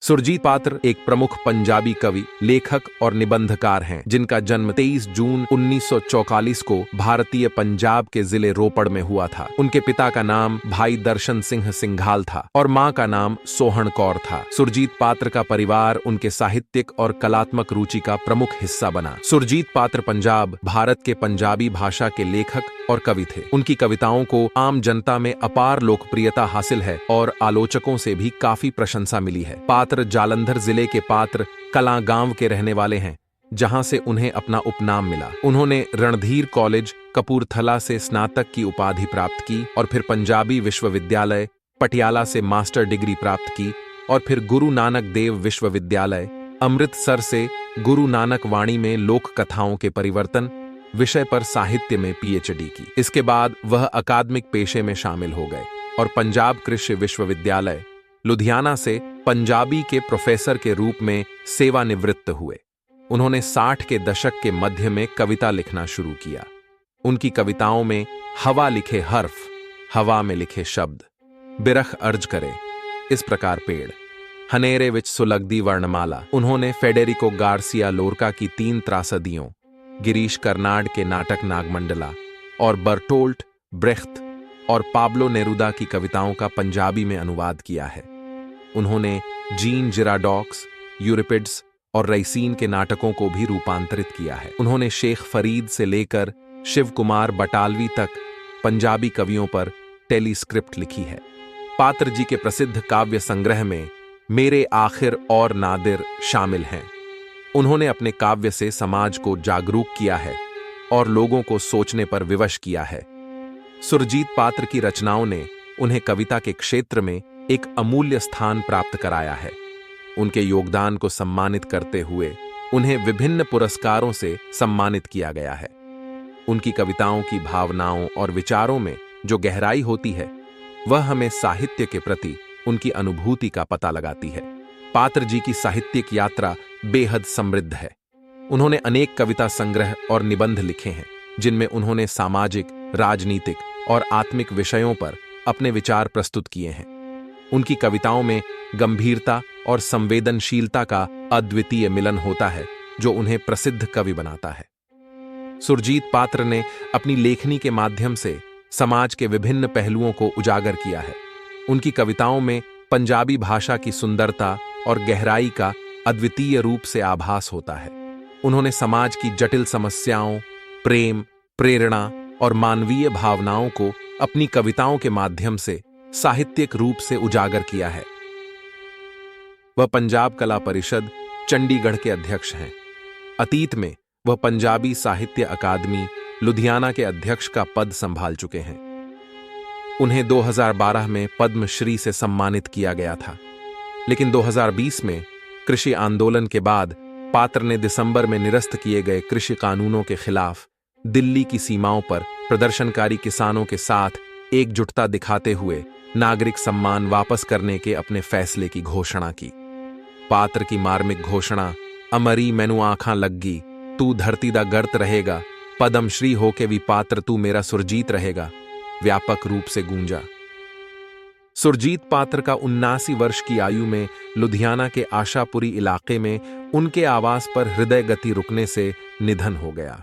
सुरजीत पात्र एक प्रमुख पंजाबी कवि, लेखक और निबंधकार हैं, जिनका जन्म 23 जून 1944 को भारतीय पंजाब के जिले रोपड़ में हुआ था। उनके पिता का नाम भाई दर्शन सिंह सिंघाल था और मां का नाम सोहन कौर था। सुरजीत पात्र का परिवार उनके साहित्यिक और कलात्मक रुचि का प्रमुख हिस्सा बना। सुरजीत पात्र पंजाब भारत के पंजाबी भाषा के लेखक और कवि थे। उनकी कविताओं को आम जनता में अपार लोकप्रियता हासिल है और आलोचकों से भी काफी प्रशंसा मिली है। पात्र जालंधर जिले के पात्र कलां गांव के रहने वाले हैं, जहां से उन्हें अपना उपनाम मिला। उन्होंने रणधीर कॉलेज कपूरथला से स्नातक की उपाधि प्राप्त की और फिर पंजाबी विश्वविद्यालय पटियाला से मास्टर डिग्री प्राप्त की और फिर गुरु नानक देव विश्वविद्यालय अमृतसर से गुरु नानक वाणी में लोक कथाओं के परिवर्तन विषय पर साहित्य में पीएचडी की। इसके बाद वह अकादमिक पेशे में शामिल हो गए और पंजाब कृषि विश्वविद्यालय लुधियाना से पंजाबी के प्रोफेसर के रूप में सेवानिवृत्त हुए। उन्होंने 60 के दशक के मध्य में कविता लिखना शुरू किया। उनकी कविताओं में हवा लिखे हर्फ, हवा में लिखे शब्द, बिरख अर्ज करे, इस प्रकार पेड़, हनेरे विच सुलगदी वर्णमाला। उन्होंने फेडेरिको गार्सिया लोरका की 3 त्रासदियों, गिरीश कर्नाड के नाटक नागमंडला और बर्टोल्ट ब्रेख्त और पाब्लो नेरुदा की कविताओं का पंजाबी में अनुवाद किया है। उन्होंने जीन जिराडॉक्स, यूरिपिड्स और रईसीन के नाटकों को भी रूपांतरित किया है। उन्होंने शेख फरीद से लेकर शिव कुमार बटालवी तक पंजाबी कवियों पर टेलीस्क्रिप्ट लिखी है। पात्र जी के प्रसिद्ध काव्य संग्रह में मेरे आखिर और नादिर शामिल हैं। उन्होंने अपने काव्य से समाज को जागरूक किया है और लोगों को सोचने पर विवश किया है। सुरजीत पात्र की रचनाओं ने उन्हें कविता के क्षेत्र में एक अमूल्य स्थान प्राप्त कराया है। उनके योगदान को सम्मानित करते हुए उन्हें विभिन्न पुरस्कारों से सम्मानित किया गया है। उनकी कविताओं की भावनाओं और विचारों में जो गहराई होती है, वह हमें साहित्य के प्रति उनकी अनुभूति का पता लगाती है। पात्र जी की साहित्यिक यात्रा बेहद समृद्ध है। उन्होंने अनेक कविता संग्रह और निबंध लिखे हैं, जिनमें उन्होंने सामाजिक, राजनीतिक और आत्मिक विषयों पर अपने विचार प्रस्तुत किए हैं। उनकी कविताओं में गंभीरता और संवेदनशीलता का अद्वितीय मिलन होता है, जो उन्हें प्रसिद्ध कवि बनाता है। सुरजीत पात्र ने अपनी लेखनी के माध्यम से समाज के विभिन्न पहलुओं को उजागर किया है। उनकी कविताओं में पंजाबी भाषा की सुंदरता और गहराई का अद्वितीय रूप से आभास होता है। उन्होंने समाज की जटिल समस्याओं, प्रेम, प्रेरणा और मानवीय भावनाओं को अपनी कविताओं के माध्यम से साहित्यिक रूप से उजागर किया है। वह पंजाब कला परिषद चंडीगढ़ के अध्यक्ष हैं। अतीत में वह पंजाबी साहित्य अकादमी लुधियाना के अध्यक्ष का पद संभाल चुके हैं। उन्हें 2012 में पद्मश्री से सम्मानित किया गया था, लेकिन 2020 में कृषि आंदोलन के बाद पात्र ने दिसंबर में निरस्त किए गए कृषि कानूनों के खिलाफ दिल्ली की सीमाओं पर प्रदर्शनकारी किसानों के साथ एकजुटता दिखाते हुए नागरिक सम्मान वापस करने के अपने फैसले की घोषणा की। पात्र की मार्मिक घोषणा, अमरी मैनू आंखां लग्गी, तू धरती दा गर्त रहेगा, पद्मश्री होके भी पात्र तू मेरा सुरजीत रहेगा, व्यापक रूप से गूंजा। सुरजीत पात्र का 79 वर्ष की आयु में लुधियाना के आशापुरी इलाके में उनके आवास पर हृदय गति रुकने से निधन हो गया।